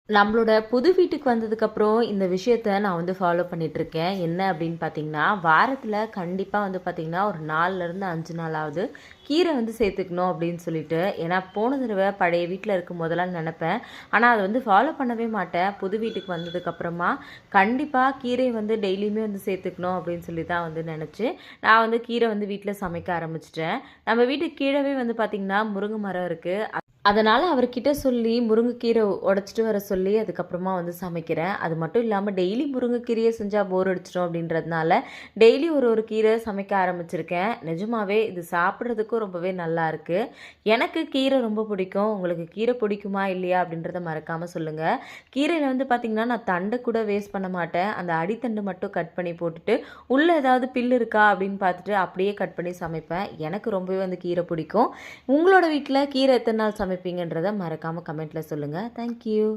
நம்மளோட புது வீட்டுக்கு வந்ததுக்கப்புறம் இந்த விஷயத்த நான் வந்து ஃபாலோ பண்ணிகிட்ருக்கேன். என்ன அப்படின்னு பார்த்தீங்கன்னா, வாரத்தில கண்டிப்பா வந்து பார்த்தீங்கன்னா, ஒரு 4லேருந்து 5 நாளாவது கீரை வந்து சேர்த்துக்கணும் அப்படின்னு சொல்லிட்டு. ஏன்னா போன தடவை பழைய வீட்ல இருக்கும்போதெல்லாம் நெனப்பேன். ஆனா அத வந்து ஃபாலோ பண்ணவே மாட்டேன். புது வீட்டுக்கு வந்ததுக்கப்புறமா கண்டிப்பா கீரை வந்து டெய்லியுமே வந்து சேர்த்துக்கணும் அப்படின்னு சொல்லி தான் வந்து நெனச்சு, நான் வந்து கீரை வந்து வீட்ல சமைக்க ஆரம்பிச்சுட்டேன். நம்ம வீட்டுக்கு கீழவே வந்து பார்த்தீங்கன்னா, முருங்கை மரம் இருக்கு. அதனால் அவர்கிட்ட சொல்லி முருங்கைக்கீரை உடைச்சிட்டு வர சொல்லி அதுக்கப்புறமா வந்து சமைக்கிறேன். அது மட்டும் இல்லாமல் டெய்லி முருங்கைக்கீரையை செஞ்சால் போர் அடிச்சிடும் அப்படின்றதுனால டெய்லி ஒரு ஒரு கீரை சமைக்க ஆரம்பிச்சிருக்கேன். நிஜமாவே இது சாப்பிட்றதுக்கும் ரொம்பவே நல்லா இருக்குது. எனக்கு கீரை ரொம்ப பிடிக்கும். உங்களுக்கு கீரை பிடிக்குமா இல்லையா அப்படின்றத மறக்காமல் சொல்லுங்கள். கீரையில் வந்து பார்த்திங்கன்னா நான் தண்டை கூட வேஸ்ட் பண்ண மாட்டேன். அந்த அடித்தண்டு மட்டும் கட் பண்ணி போட்டுட்டு உள்ளே ஏதாவது பில்லு இருக்கா அப்படின்னு பார்த்துட்டு அப்படியே கட் பண்ணி சமைப்பேன். எனக்கு ரொம்பவே வந்து கீரை பிடிக்கும். உங்களோட வீட்டில் கீரை எத்தனை நாள் சமைப்பீங்கன்றதை மறக்காமல் கமெண்ட்டில் சொல்லுங்கள். தேங்க்யூ.